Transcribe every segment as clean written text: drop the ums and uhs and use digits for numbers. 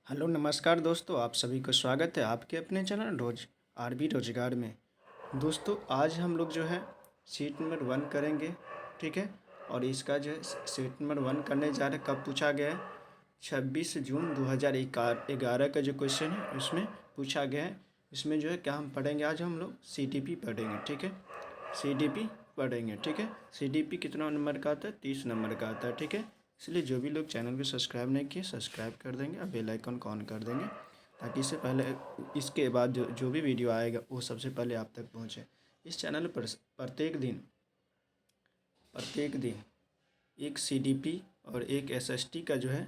Hello नमस्कार दोस्तों, आप सभी को स्वागत है आपके अपने चैनल रोज आरबी रोजगार में। दोस्तों आज हम लोग जो है सीट नंबर 1 करेंगे, ठीक है। और इसका जो है सीट नंबर 1 करने जा रहे हैं। कब पूछा गया है? 26 जून 2011 का जो क्वेश्चन है उसमें पूछा गया है। इसमें जो है क्या हम पढ़ेंगे, आज हम लोग CDP पढ़ेंगे, ठीक है। CDP पढ़ेंगे, ठीक है। CDP कितना नंबर का आता है? 30 नंबर का आता है, ठीक है। इसलिए जो भी लोग चैनल को सब्सक्राइब नहीं किए सब्सक्राइब कर देंगे और बेल आइकन को ऑन कर देंगे, ताकि इससे पहले इसके बाद जो भी वीडियो आएगा वो सबसे पहले आप तक पहुँचे। इस चैनल पर प्रत्येक दिन एक CDP और एक SST का जो है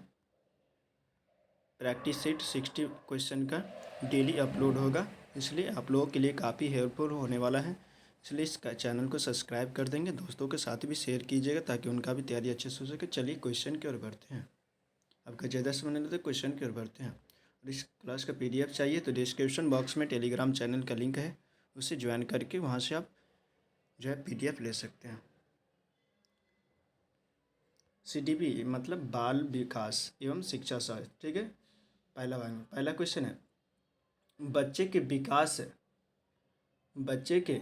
प्रैक्टिस सेट 60 क्वेश्चन का डेली अपलोड होगा। इसलिए आप लोगों के लिए काफ़ी हेल्पफुल होने वाला है। इसलिए इस चैनल को सब्सक्राइब कर देंगे, दोस्तों के साथ भी शेयर कीजिएगा ताकि उनका भी तैयारी अच्छे से हो सके। चलिए क्वेश्चन की ओर बढ़ते हैं। आपका ज़्यादा समय नहीं लेते, क्वेश्चन की ओर बढ़ते हैं। और इस क्लास का PDF चाहिए तो डिस्क्रिप्शन बॉक्स में टेलीग्राम चैनल का लिंक है, उसे ज्वाइन करके वहाँ से आप जो है PDF ले सकते हैं। CDP मतलब बाल विकास एवं शिक्षा शास्त्र, ठीक है। पहला क्वेश्चन है, बच्चे के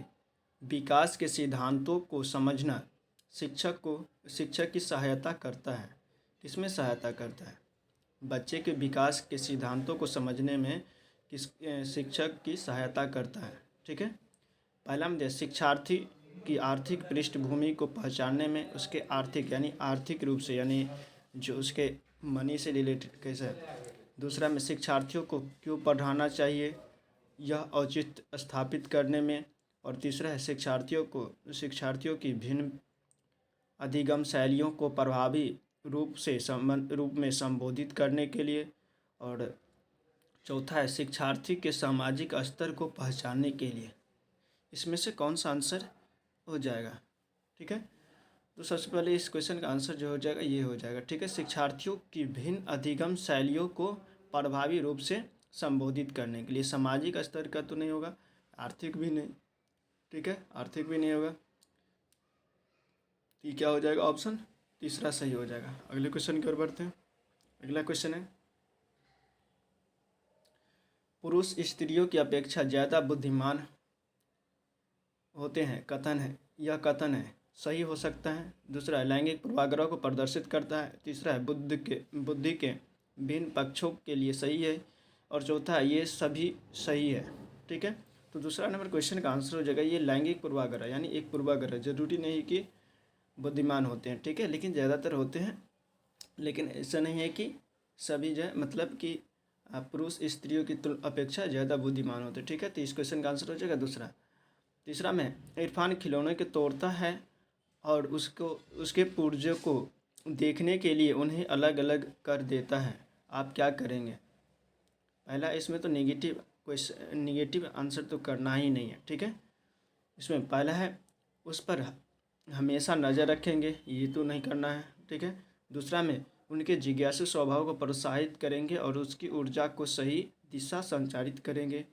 विकास के सिद्धांतों को समझना शिक्षक की सहायता करता है। किसमें सहायता करता है? बच्चे के विकास के सिद्धांतों को समझने में शिक्षक की सहायता करता है, ठीक है। पहला में शिक्षार्थी की आर्थिक पृष्ठभूमि को पहचानने में उसके आर्थिक रूप से, यानी जो उसके मनी से रिलेटेड कैसे है। दूसरा में शिक्षार्थियों को क्यों पढ़ाना चाहिए, यह औचित्य स्थापित करने में। और तीसरा है शिक्षार्थियों की भिन्न अधिगम शैलियों को प्रभावी रूप में संबोधित करने के लिए। और चौथा है शिक्षार्थी के सामाजिक स्तर को पहचानने के लिए। इसमें से कौन सा आंसर हो जाएगा? ठीक है, तो सबसे पहले इस क्वेश्चन का आंसर जो हो जाएगा ये हो जाएगा, ठीक है। शिक्षार्थियों की भिन्न अधिगम शैलियों को प्रभावी रूप से संबोधित करने के लिए। सामाजिक स्तर का तो नहीं होगा, आर्थिक भी नहीं, ठीक है, आर्थिक भी नहीं होगा। ये क्या हो जाएगा? ऑप्शन तीसरा सही हो जाएगा। अगले क्वेश्चन की ओर बढ़ते हैं। अगला क्वेश्चन है, पुरुष स्त्रियों की अपेक्षा ज़्यादा बुद्धिमान होते हैं, कथन है। यह कथन है सही हो सकता है। दूसरा है लैंगिक पूर्वाग्रह को प्रदर्शित करता है। तीसरा है बुद्धि के भिन्न पक्षों के लिए सही है। और चौथा है ये सभी सही है, ठीक है। तो दूसरा नंबर क्वेश्चन का आंसर हो जाएगा ये लैंगिक पूर्वाग्रह, यानी एक पूर्वाग्रह। जरूरी नहीं कि बुद्धिमान होते हैं, ठीक है, लेकिन ज़्यादातर होते हैं। लेकिन ऐसा नहीं है कि सभी जो है मतलब कि पुरुष स्त्रियों की अपेक्षा ज़्यादा बुद्धिमान होते हैं, ठीक है। तो इस क्वेश्चन का आंसर हो जाएगा दूसरा। तीसरा में इरफान खिलौने के तोड़ता है और उसके पुर्जों को देखने के लिए उन्हें अलग अलग कर देता है, आप क्या करेंगे? पहला, इसमें तो निगेटिव आंसर तो करना ही नहीं है, ठीक है। इसमें पहला है उस पर हमेशा नज़र रखेंगे, ये तो नहीं करना है, ठीक है। दूसरा में उनके जिज्ञासु स्वभाव को प्रोत्साहित करेंगे और उसकी ऊर्जा को सही दिशा संचारित करेंगे,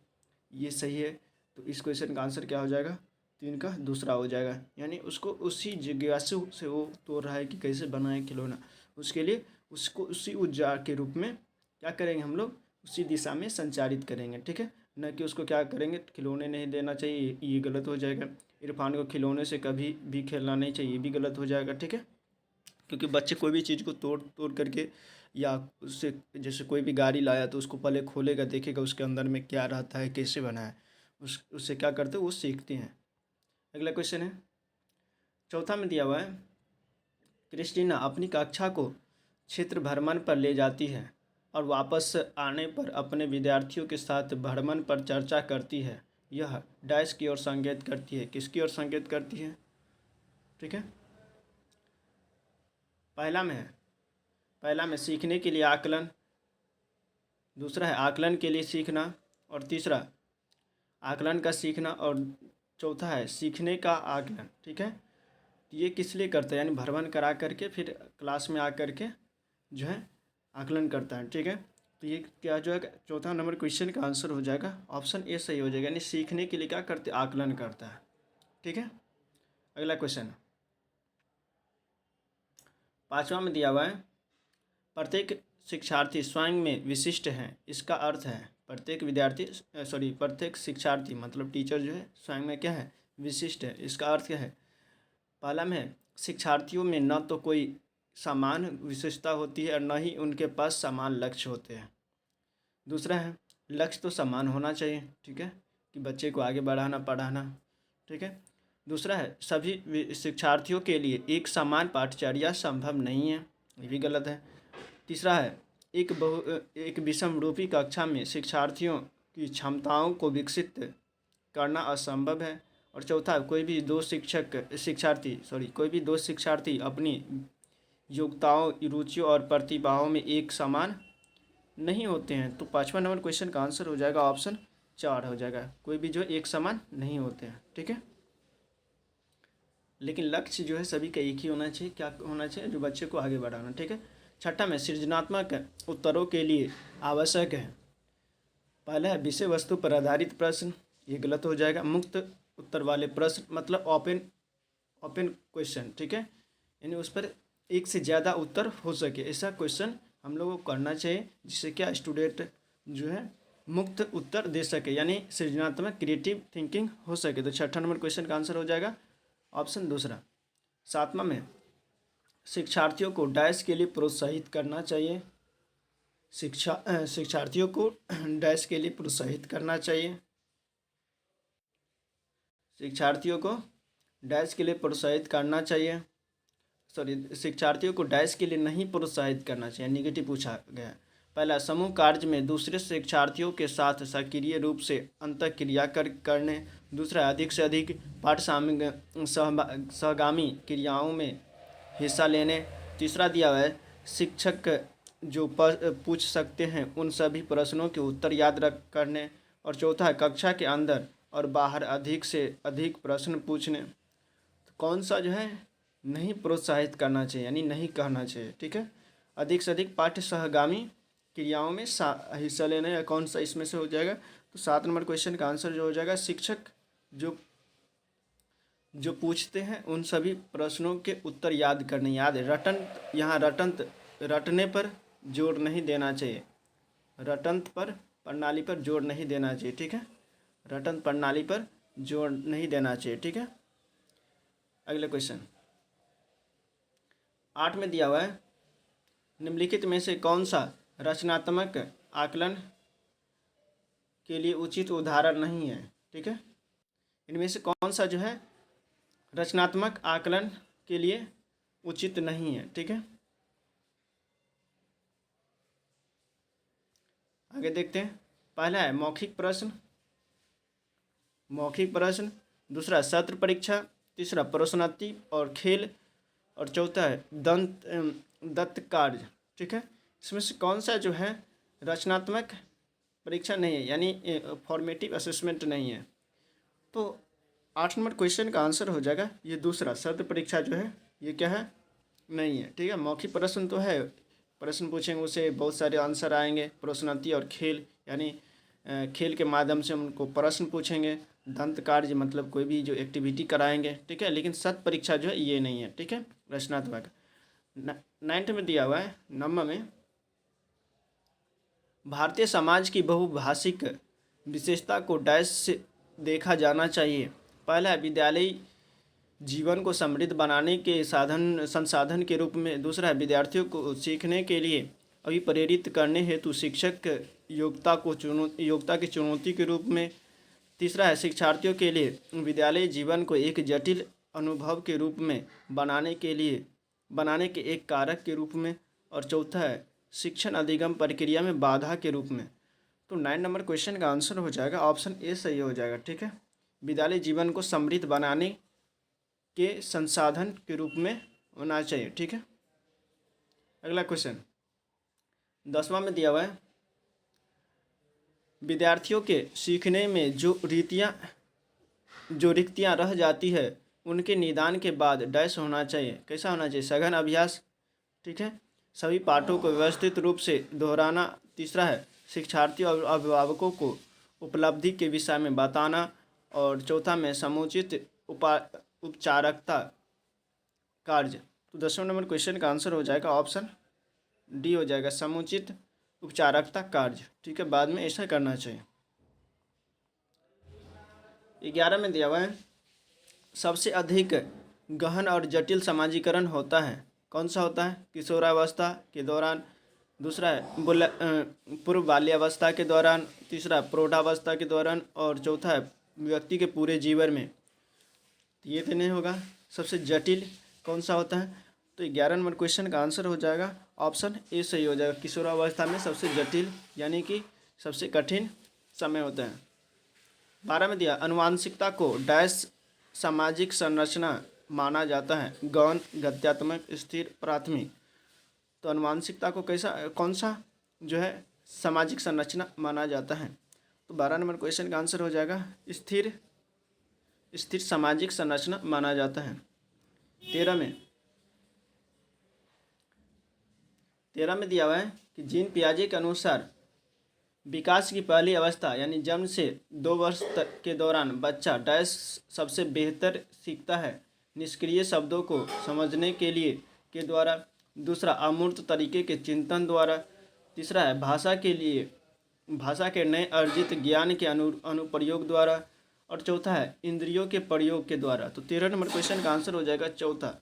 ये सही है। तो इस क्वेश्चन का आंसर क्या हो जाएगा? 3 का दूसरा हो जाएगा, यानी उसको उसी जिज्ञासु से वो तोड़ रहा है कि कैसे बनाए खिलौना, उसके लिए उसको उसी ऊर्जा के रूप में क्या करेंगे हम लोग, उसी दिशा में संचारित करेंगे, ठीक है। न कि उसको क्या करेंगे खिलौने नहीं देना चाहिए, ये गलत हो जाएगा। इरफान को खिलौने से कभी भी खेलना नहीं चाहिए, ये भी गलत हो जाएगा, ठीक है। क्योंकि बच्चे कोई भी चीज़ को तोड़ तोड़ करके, या उससे जैसे कोई भी गाड़ी लाया तो उसको पहले खोलेगा, देखेगा उसके अंदर में क्या रहता है, कैसे बना है, उससे क्या करते हैं वो सीखते हैं। अगला क्वेश्चन है, चौथा में दिया हुआ है, क्रिस्टीना अपनी कक्षा को क्षेत्र भ्रमण पर ले जाती है और वापस आने पर अपने विद्यार्थियों के साथ भ्रमण पर चर्चा करती है। यह डैश की ओर संकेत करती है, किसकी ओर संकेत करती है? ठीक है, पहला में सीखने के लिए आकलन, दूसरा है आकलन के लिए सीखना, और तीसरा आकलन का सीखना, और चौथा है सीखने का आकलन, ठीक है। ये किस लिए करता है? यानी भ्रमण करा करके फिर क्लास में आकर के जो है आकलन करता है, ठीक है। तो ये क्या जो है चौथा नंबर क्वेश्चन का आंसर हो जाएगा, ऑप्शन ए सही हो जाएगा, यानी सीखने के लिए क्या करते, आकलन करता है, ठीक है। अगला क्वेश्चन 5वां में दिया हुआ है, प्रत्येक शिक्षार्थी स्वयं में विशिष्ट हैं। इसका अर्थ है प्रत्येक शिक्षार्थी मतलब टीचर जो है स्वयं में क्या है, विशिष्ट है। इसका अर्थ क्या है, पहला में है शिक्षार्थियों में न तो कोई समान विशेषता होती है और न ही उनके पास समान लक्ष्य होते हैं। दूसरा है लक्ष्य तो समान होना चाहिए, ठीक है, कि बच्चे को आगे बढ़ाना पढ़ाना, ठीक है। दूसरा है सभी शिक्षार्थियों के लिए एक समान पाठचर्या संभव नहीं है, ये भी गलत है। तीसरा है एक विषमरूपी कक्षा में शिक्षार्थियों की क्षमताओं को विकसित करना असंभव है। और चौथा, कोई भी दो शिक्षार्थी अपनी योग्यताओं, रुचियों और प्रतिभाओं में एक समान नहीं होते हैं। तो 5वां नंबर क्वेश्चन का आंसर हो जाएगा ऑप्शन 4 हो जाएगा, कोई भी जो एक समान नहीं होते हैं, ठीक है। लेकिन लक्ष्य जो है सभी का एक ही होना चाहिए, क्या होना चाहिए, जो बच्चे को आगे बढ़ाना, ठीक है। छठा में सृजनात्मक उत्तरों के लिए आवश्यक है। पहला है विषय वस्तु पर आधारित प्रश्न, ये गलत हो जाएगा। मुक्त उत्तर वाले प्रश्न मतलब ओपन क्वेश्चन, ठीक है, यानी उस पर एक से ज़्यादा उत्तर हो सके, ऐसा क्वेश्चन हम लोगों को करना चाहिए, जिससे क्या स्टूडेंट जो है मुक्त उत्तर दे सके, यानी सृजनात्मक क्रिएटिव थिंकिंग हो सके। तो छठा नंबर क्वेश्चन का आंसर हो जाएगा ऑप्शन दूसरा। 7वां में शिक्षार्थियों को डैश के लिए प्रोत्साहित करना चाहिए। शिक्षार्थियों को डैश के लिए प्रोत्साहित करना चाहिए। शिक्षार्थियों को डैश के लिए प्रोत्साहित करना चाहिए, शिक्षार्थियों को डैश के लिए नहीं प्रोत्साहित करना चाहिए, निगेटिव पूछा गया। पहला, समूह कार्य में दूसरे शिक्षार्थियों के साथ सक्रिय रूप से अंतःक्रिया करने। दूसरा, अधिक से अधिक पाठ सहगामी क्रियाओं में हिस्सा लेने। तीसरा दिया हुआ है शिक्षक जो पूछ सकते हैं उन सभी प्रश्नों के उत्तर याद करने। और चौथा है कक्षा के अंदर और बाहर अधिक से अधिक प्रश्न पूछने। तो कौन सा जो है नहीं प्रोत्साहित करना चाहिए, यानी नहीं कहना चाहिए, ठीक है। अधिक से अधिक पाठ्य सहगामी क्रियाओं में हिस्सा लेना, या कौन सा इसमें से हो जाएगा। तो 7 नंबर क्वेश्चन का आंसर जो हो जाएगा शिक्षक जो पूछते हैं उन सभी प्रश्नों के उत्तर याद करने। याद है यहाँ रटने पर जोर नहीं देना चाहिए, रटंत पर प्रणाली पर जोर नहीं देना चाहिए, ठीक है, रटंत प्रणाली पर जोर नहीं देना चाहिए, ठीक है। अगले क्वेश्चन 8 में दिया हुआ है निम्नलिखित में से कौन सा रचनात्मक आकलन के लिए उचित उदाहरण नहीं है, ठीक है। इनमें से कौन सा जो है रचनात्मक आकलन के लिए उचित नहीं है, ठीक है। आगे देखते हैं। पहला है मौखिक प्रश्न, दूसरा सत्र परीक्षा, तीसरा प्रश्नोत्तरी और खेल, और चौथा है दत्त कार्य, ठीक है। इसमें से कौन सा जो है रचनात्मक परीक्षा नहीं है, यानी फॉर्मेटिव असेसमेंट नहीं है। तो 8 नंबर क्वेश्चन का आंसर हो जाएगा ये दूसरा, सत्र परीक्षा जो है ये क्या है, नहीं है, ठीक है। मौखिक प्रश्न तो है, प्रश्न पूछेंगे उसे बहुत सारे आंसर आएंगे। प्रश्नोत्तरी और खेल, यानी खेल के माध्यम से उनको प्रश्न पूछेंगे। दंत कार्य मतलब कोई भी जो एक्टिविटी कराएंगे, ठीक है। लेकिन सत्र परीक्षा जो है ये नहीं है, ठीक है, रचनात्मक। 9th में दिया हुआ है, नंबर में भारतीय समाज की बहुभाषिक विशेषता को डैश से देखा जाना चाहिए। पहला है विद्यालय जीवन को समृद्ध बनाने के संसाधन के रूप में। दूसरा है विद्यार्थियों को सीखने के लिए अभिप्रेरित करने हेतु शिक्षक योग्यता की चुनौती के रूप में। तीसरा है शिक्षार्थियों के लिए विद्यालय जीवन को एक जटिल अनुभव के रूप में बनाने के एक कारक के रूप में। और चौथा है शिक्षण अधिगम प्रक्रिया में बाधा के रूप में। तो 9 नंबर क्वेश्चन का आंसर हो जाएगा ऑप्शन ए सही हो जाएगा, ठीक है। विद्यालय जीवन को समृद्ध बनाने के संसाधन के रूप में होना चाहिए, ठीक है। अगला क्वेश्चन 10वां में दिया हुआ है विद्यार्थियों के सीखने में जो रिक्तियाँ रह जाती है उनके निदान के बाद डैश होना चाहिए। कैसा होना चाहिए, सघन अभ्यास, ठीक है, सभी पाठों को व्यवस्थित रूप से दोहराना। तीसरा है शिक्षार्थी और अभिभावकों को उपलब्धि के विषय में बताना। और चौथा में समुचित उपचारकता कार्य। तो 10वें नंबर क्वेश्चन का आंसर हो जाएगा ऑप्शन डी हो जाएगा समुचित उपचारकता कार्य। ठीक है, बाद में ऐसा करना चाहिए। 11 में दिया हुआ है सबसे अधिक गहन और जटिल समाजीकरण होता है, कौन सा होता है? किशोरावस्था के दौरान, दूसरा है पूर्व बाल्यावस्था के दौरान, तीसरा प्रौढ़ावस्था के दौरान, और चौथा है व्यक्ति के पूरे जीवन में। ये तो नहीं होगा। सबसे जटिल कौन सा होता है? तो 11 नंबर क्वेश्चन का आंसर हो जाएगा ऑप्शन ए सही हो जाएगा। किशोरावस्था में सबसे जटिल यानी कि सबसे कठिन समय होता है। 12 में दिया आनुवांशिकता को डैश सामाजिक संरचना माना जाता है, गौण, गत्यात्मक, स्थिर, प्राथमिक। तो आनुवांशिकता को कौन सा जो है सामाजिक संरचना माना जाता है? तो 12 नंबर क्वेश्चन का आंसर हो जाएगा स्थिर सामाजिक संरचना माना जाता है। 13 में दिया हुआ है कि जीन पियाजे के अनुसार विकास की पहली अवस्था यानी जन्म से 2 वर्ष तक के दौरान बच्चा डैश सबसे बेहतर सीखता है, निष्क्रिय शब्दों को समझने के द्वारा, दूसरा अमूर्त तरीके के चिंतन द्वारा, तीसरा है भाषा के नए अर्जित ज्ञान के अनुप्रयोग द्वारा, और चौथा है इंद्रियों के प्रयोग के द्वारा। तो 13 नंबर क्वेश्चन का आंसर हो जाएगा चौथा,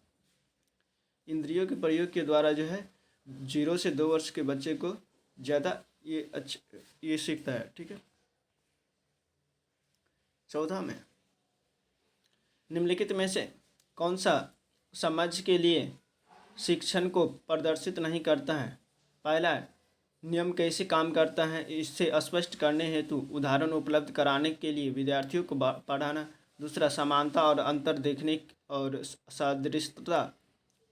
इंद्रियों के प्रयोग के द्वारा जो है 0 से 2 वर्ष के बच्चे को ज़्यादा ये सीखता है। ठीक है, चौथा में निम्नलिखित में से कौन सा समझ के लिए शिक्षण को प्रदर्शित नहीं करता है? पहला है नियम कैसे काम करता है, इससे स्पष्ट करने हेतु उदाहरण उपलब्ध कराने के लिए विद्यार्थियों को पढ़ाना, दूसरा समानता और अंतर देखने और सादृश्यता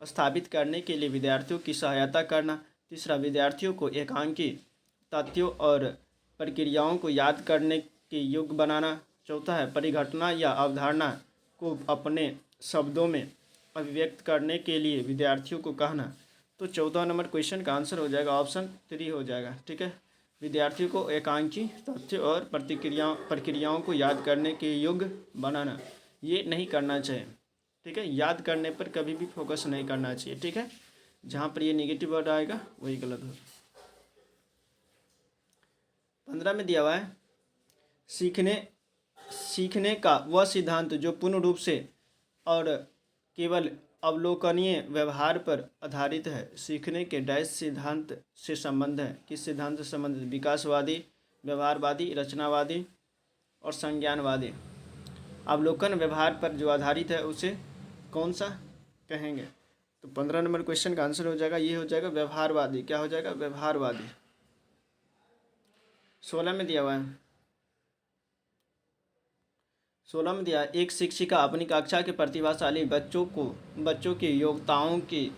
स्थापित करने के लिए विद्यार्थियों की सहायता करना, तीसरा विद्यार्थियों को एकांकी तथ्यों और प्रक्रियाओं को याद करने के योग्य बनाना, चौथा है परिघटना या अवधारणा को अपने शब्दों में अभिव्यक्त करने के लिए विद्यार्थियों को कहना। तो 14 नंबर क्वेश्चन का आंसर हो जाएगा ऑप्शन 3 हो जाएगा। ठीक है, विद्यार्थियों को एकांकी तथ्य और प्रक्रियाओं को याद करने के योग्य बनाना, ये नहीं करना चाहिए। ठीक है, याद करने पर कभी भी फोकस नहीं करना चाहिए। ठीक है, जहाँ पर ये नेगेटिव वर्ड आएगा वही गलत होगा। 15 में दिया हुआ है सीखने का वह सिद्धांत जो पूर्ण रूप से और केवल अवलोकनीय व्यवहार पर आधारित है, सीखने के डैश सिद्धांत से संबंध है। किस सिद्धांत से संबंध? विकासवादी, व्यवहारवादी, रचनावादी और संज्ञानवादी। अवलोकन व्यवहार पर जो आधारित है उसे कौन सा कहेंगे? तो 15 नंबर क्वेश्चन का आंसर हो जाएगा ये हो जाएगा व्यवहारवादी। क्या हो जाएगा? व्यवहारवादी। 16 में दिया हुआ है 16 में दिया एक शिक्षिका अपनी कक्षा के प्रतिभाशाली बच्चों की योग्यताओं की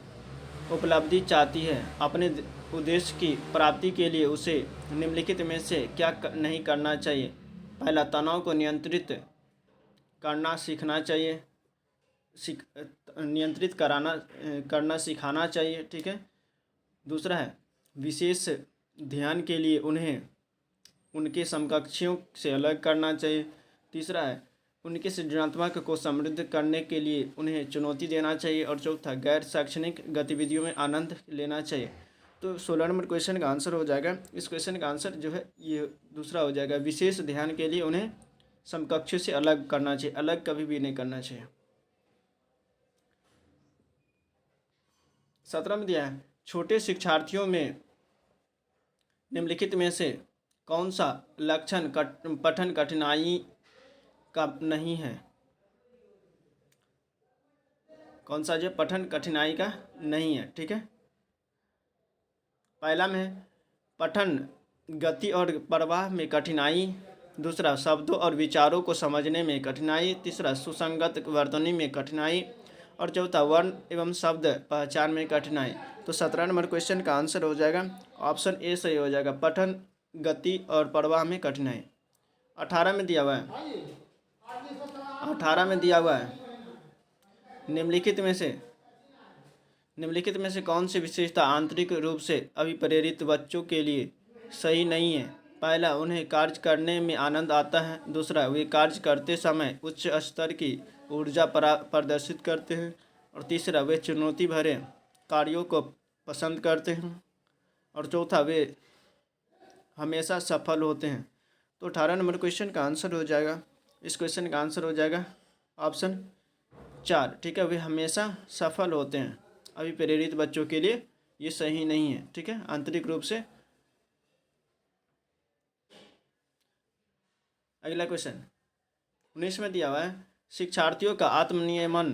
उपलब्धि चाहती है। अपने उद्देश्य की प्राप्ति के लिए उसे निम्नलिखित में से क्या नहीं करना चाहिए? पहला, तनाव को नियंत्रित करना सीखना चाहिए, करना सिखाना चाहिए। ठीक है, दूसरा है विशेष ध्यान के लिए उन्हें उनके समकक्षियों से अलग करना चाहिए। तीसरा है उनके सृजनात्मक को समृद्ध करने के लिए उन्हें चुनौती देना चाहिए। और चौथा, गैर शैक्षणिक गतिविधियों में आनंद लेना चाहिए। तो 16 नंबर क्वेश्चन का आंसर हो जाएगा, इस क्वेश्चन का आंसर जो है ये दूसरा हो जाएगा, विशेष ध्यान के लिए उन्हें समकक्षों से अलग करना चाहिए, अलग कभी भी नहीं करना चाहिए। 17 में दिया है छोटे शिक्षार्थियों में निम्नलिखित में से कौन सा लक्षण पठन कठिनाई का नहीं है? कौन सा जो पठन कठिनाई का नहीं है? ठीक है, पहला में है पठन गति और प्रवाह में कठिनाई, दूसरा शब्दों और विचारों को समझने में कठिनाई, तीसरा सुसंगत वर्तनी में कठिनाई, और चौथा वर्ण एवं शब्द पहचान में कठिनाई। तो 17 नंबर क्वेश्चन का आंसर हो जाएगा ऑप्शन ए सही हो जाएगा, पठन गति और प्रवाह में कठिनाई। 18 में दिया हुआ है निम्नलिखित में से कौन सी विशेषता आंतरिक रूप से अभिप्रेरित बच्चों के लिए सही नहीं है? पहला, उन्हें कार्य करने में आनंद आता है, दूसरा, वे कार्य करते समय उच्च स्तर की ऊर्जा प्रदर्शित करते हैं, और तीसरा, वे चुनौती भरे कार्यों को पसंद करते हैं, और चौथा वे हमेशा सफल होते हैं। तो 18 नंबर क्वेश्चन का आंसर हो जाएगा, इस क्वेश्चन का आंसर हो जाएगा ऑप्शन 4। ठीक है, वे हमेशा सफल होते हैं। अभी प्रेरित बच्चों के लिए ये सही नहीं है। ठीक है, आंतरिक रूप से। अगला क्वेश्चन 19 में दिया हुआ है, शिक्षार्थियों का आत्मनियमन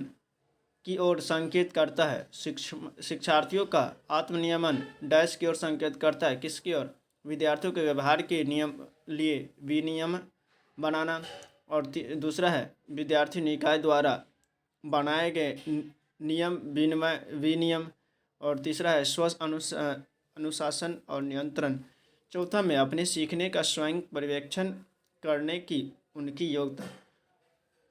की ओर संकेत करता है। शिक्षार्थियों का आत्मनियमन डैश की ओर संकेत करता है, किसकी ओर? विद्यार्थियों के व्यवहार के नियम लिए विनियम बनाना, और दूसरा है विद्यार्थी निकाय द्वारा बनाए गए नियम विनियम, और तीसरा है स्व अनुशासन और नियंत्रण। चौथा में अपने सीखने का स्वयं पर्यवेक्षण करने की उनकी योग्यता।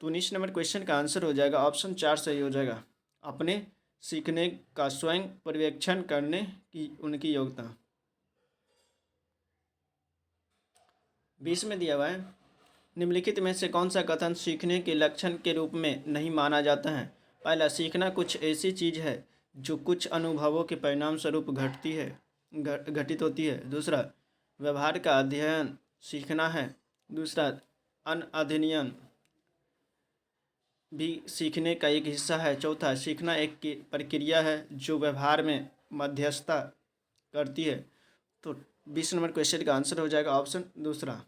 तो 19 नंबर क्वेश्चन का आंसर हो जाएगा ऑप्शन 4 सही हो जाएगा, अपने सीखने का स्वयं पर्यवेक्षण करने की उनकी योग्यता। 20 में दिया हुआ है, निम्नलिखित में से कौन सा कथन सीखने के लक्षण के रूप में नहीं माना जाता है? पहला, सीखना कुछ ऐसी चीज है जो कुछ अनुभवों के परिणाम स्वरूप घटित होती है। दूसरा, व्यवहार का अध्ययन सीखना है। दूसरा, अनअध्ययन भी सीखने का एक हिस्सा है। चौथा, सीखना एक प्रक्रिया है जो व्यवहार में मध्यस्थता करती है। तो 20 नंबर क्वेश्चन का आंसर हो जाएगा ऑप्शन दूसरा।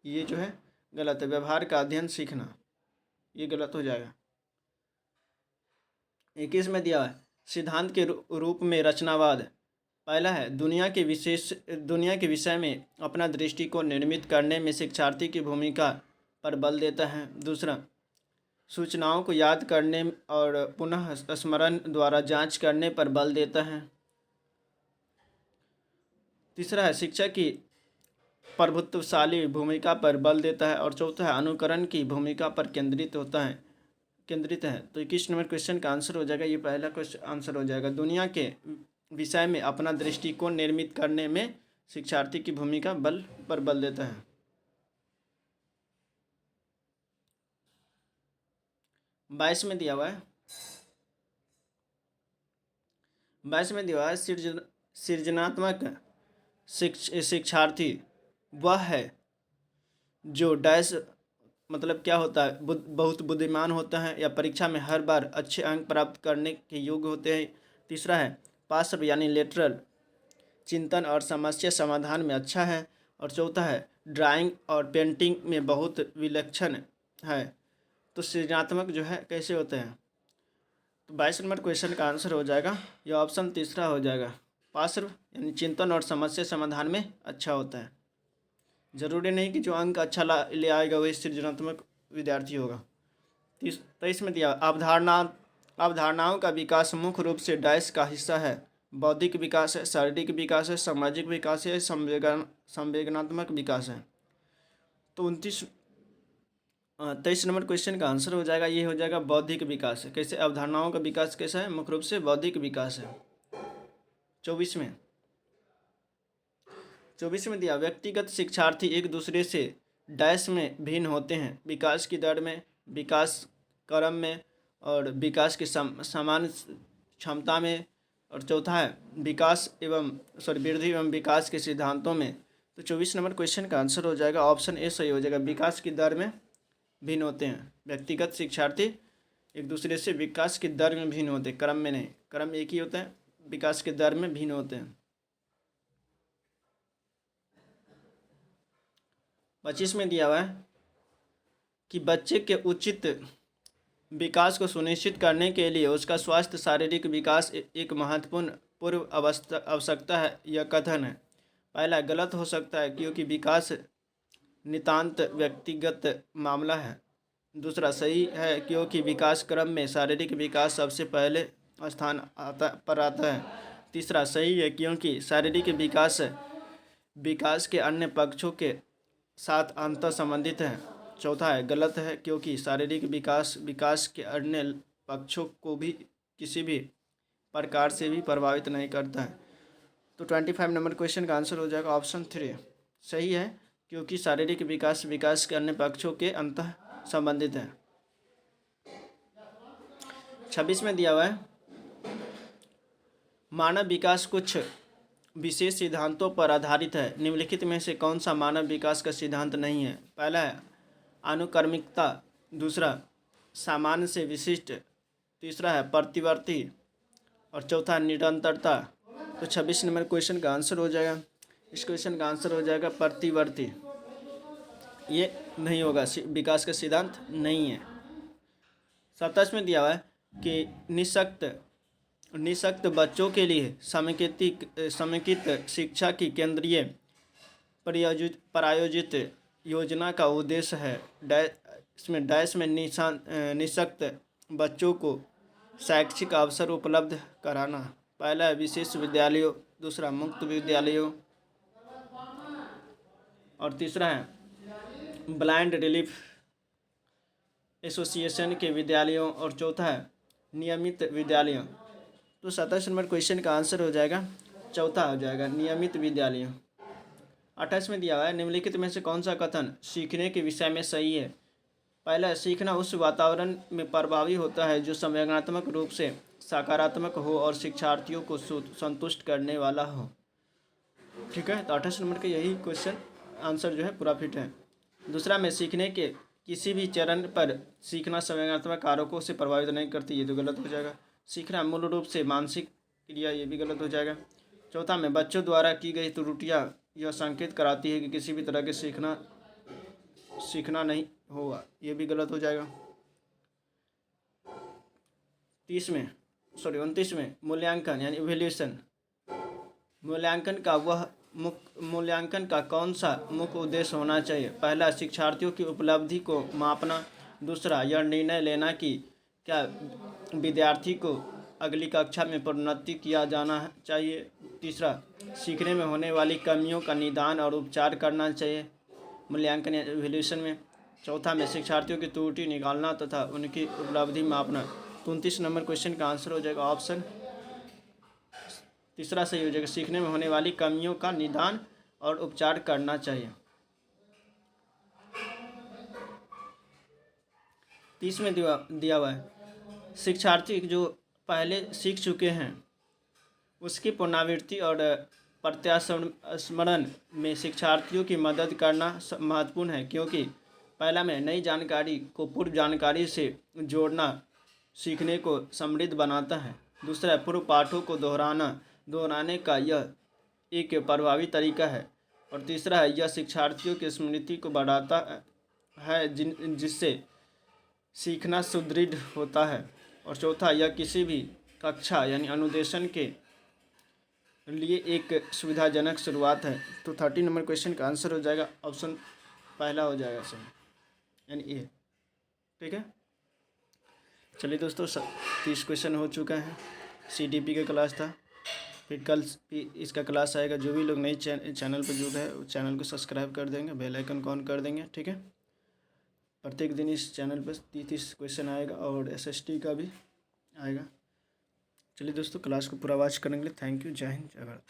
ये जो है गलत है, व्यवहार का अध्ययन सीखना, ये गलत हो जाएगा। 21 में दिया है, सिद्धांत के रूप में रचनावाद। पहला है, दुनिया के विषय में अपना दृष्टिकोण निर्मित करने में शिक्षार्थी की भूमिका पर बल देता है। दूसरा, सूचनाओं को याद करने और पुनः स्मरण द्वारा जांच करने पर बल देता है। तीसरा है, शिक्षा की प्रभुत्वशाली भूमिका पर बल देता है। और चौथा है, अनुकरण की भूमिका पर केंद्रित है। तो 21 नंबर क्वेश्चन का आंसर हो जाएगा, ये पहला क्वेश्चन आंसर हो जाएगा, दुनिया के विषय में अपना दृष्टिकोण निर्मित करने में शिक्षार्थी की भूमिका पर बल देता है। 22 में दिया हुआ है, सृजनात्मक शिक्षार्थी वह है जो डैश मतलब क्या होता है, बहुत बुद्धिमान होता है या परीक्षा में हर बार अच्छे अंक प्राप्त करने के योग्य होते हैं। तीसरा है, पार्श्व यानी लेटरल चिंतन और समस्या समाधान में अच्छा है। और चौथा है, ड्राइंग और पेंटिंग में बहुत विलक्षण है। तो सृजनात्मक जो है कैसे होते हैं? तो 22 नंबर क्वेश्चन का आंसर हो जाएगा, यह ऑप्शन तीसरा हो जाएगा, पार्श्व यानी चिंतन और समस्या समाधान में अच्छा होता है। जरूरी नहीं कि जो अंक अच्छा ले आएगा वही सृजनात्मक विद्यार्थी होगा। 23 में दिया, अवधारणाओं का विकास मुख्य रूप से डैश का हिस्सा है। बौद्धिक विकास है, शारीरिक विकास है, सामाजिक विकास है, संवेदनात्मक विकास है। तो 23 नंबर क्वेश्चन का आंसर हो जाएगा, ये हो जाएगा बौद्धिक विकास है। कैसे? अवधारणाओं का विकास कैसा है? मुख्य रूप से बौद्धिक विकास है। 24 में दिया, व्यक्तिगत शिक्षार्थी एक दूसरे से डैश में भिन्न होते हैं, विकास की दर में, विकास क्रम में, और विकास की समान क्षमता में। और चौथा है, वृद्धि एवं विकास के सिद्धांतों में। तो 24 नंबर क्वेश्चन का आंसर हो जाएगा ऑप्शन ए सही हो जाएगा, विकास की दर में भिन्न होते हैं। व्यक्तिगत शिक्षार्थी एक दूसरे से विकास की दर में भिन्न होते हैं, क्रम में नहीं, क्रम एक ही होता है, विकास की दर में भिन्न होते हैं। 25 में दिया हुआ है कि बच्चे के उचित विकास को सुनिश्चित करने के लिए उसका स्वास्थ्य शारीरिक विकास एक महत्वपूर्ण पूर्व आवश्यकता है। यह कथन है, पहला गलत हो सकता है क्योंकि विकास नितांत व्यक्तिगत मामला है। दूसरा सही है क्योंकि विकास क्रम में शारीरिक विकास सबसे पहले स्थान पर आता है। तीसरा सही है क्योंकि शारीरिक विकास के अन्य पक्षों के साथ अंतर संबंधित है। चौथा है गलत है क्योंकि शारीरिक विकास के अन्य पक्षों को भी किसी भी प्रकार से भी प्रभावित नहीं करता है। तो 25 नंबर क्वेश्चन का आंसर हो जाएगा ऑप्शन 3 सही है क्योंकि शारीरिक विकास के अन्य पक्षों के अंतर संबंधित है। 26 में दिया हुआ है, मानव विकास कुछ विशेष सिद्धांतों पर आधारित है। निम्नलिखित में से कौन सा मानव विकास का सिद्धांत नहीं है? पहला है अनुक्रमिकता, दूसरा सामान्य से विशिष्ट, तीसरा है प्रतिवर्ती और चौथा निरंतरता। तो 26 नंबर क्वेश्चन का आंसर हो जाएगा, इस क्वेश्चन का आंसर हो जाएगा प्रतिवर्ती। ये नहीं होगा, विकास का सिद्धांत नहीं है। 27 में दिया हुआ है कि निःशक्त बच्चों के लिए समेकित शिक्षा की केंद्रीय प्रायोजित योजना का उद्देश्य है डैश में निःशक्त बच्चों को शैक्षिक अवसर उपलब्ध कराना। पहला है विशेष विद्यालयों, दूसरा मुक्त विद्यालयों और तीसरा है ब्लाइंड रिलीफ एसोसिएशन के विद्यालयों और चौथा है नियमित विद्यालयों। तो 27 नंबर क्वेश्चन का आंसर हो जाएगा चौथा हो जाएगा नियमित विद्यालयों। 28 में दिया हुआ है निम्नलिखित में से कौन सा कथन सीखने के विषय में सही है? पहला, सीखना उस वातावरण में प्रभावी होता है जो संवेदनात्मक रूप से सकारात्मक हो और शिक्षार्थियों को संतुष्ट करने वाला हो। ठीक है, तो 28 नंबर का यही क्वेश्चन आंसर जो है पूरा फिट है। दूसरा में सीखने के किसी भी चरण पर सीखना संवेदनात्मक कारकों से प्रभावित नहीं करती, ये तो गलत हो जाएगा। सीखना मूल रूप से मानसिक क्रिया, ये भी गलत हो जाएगा। चौथा में बच्चों द्वारा की गई त्रुटियां यह संकेत कराती है कि किसी भी तरह के सीखना नहीं होगा, ये भी गलत हो जाएगा। 29 में मूल्यांकन यानी इवैल्यूएशन, मूल्यांकन का कौन सा मुख्य उद्देश्य होना चाहिए? पहला, शिक्षार्थियों की उपलब्धि को मापना, दूसरा यह निर्णय लेना कि क्या विद्यार्थी को अगली कक्षा में प्रोन्नति किया जाना चाहिए, तीसरा सीखने में होने वाली कमियों का निदान और उपचार करना चाहिए मूल्यांकन या इवैल्यूएशन में, चौथा में शिक्षार्थियों की त्रुटि निकालना तथा उनकी उपलब्धि मापना। 29 नंबर क्वेश्चन का आंसर हो जाएगा ऑप्शन तीसरा सही हो जाएगा, सीखने में होने वाली कमियों का निदान और उपचार करना चाहिए। 30 में दिया हुआ है शिक्षार्थी जो पहले सीख चुके हैं उसकी पुनरावृत्ति और प्रत्यास्मरण में शिक्षार्थियों की मदद करना महत्वपूर्ण है, क्योंकि पहला में नई जानकारी को पूर्व जानकारी से जोड़ना सीखने को समृद्ध बनाता है, दूसरा पूर्व पाठों को दोहराने का यह एक प्रभावी तरीका है और तीसरा है यह शिक्षार्थियों की स्मृति को बढ़ाता है जिससे सीखना सुदृढ़ होता है और चौथा यह किसी भी कक्षा यानी अनुदेशन के लिए एक सुविधाजनक शुरुआत है। तो 30 नंबर क्वेश्चन का आंसर हो जाएगा ऑप्शन पहला हो जाएगा सही यानी ए। ठीक है, चलिए दोस्तों 30 क्वेश्चन हो चुका है। CDP का क्लास था, फिर कल इसका क्लास आएगा। जो भी लोग नए चैनल पर जुड़े हैं चैनल को सब्सक्राइब कर देंगे, बेल आइकन को ऑन कर देंगे। ठीक है, प्रत्येक दिन इस चैनल पर 30 क्वेश्चन आएगा और SST का भी आएगा। चलिए दोस्तों, क्लास को पूरा वॉच करने के लिए थैंक यू। जय हिंद, जय भारत।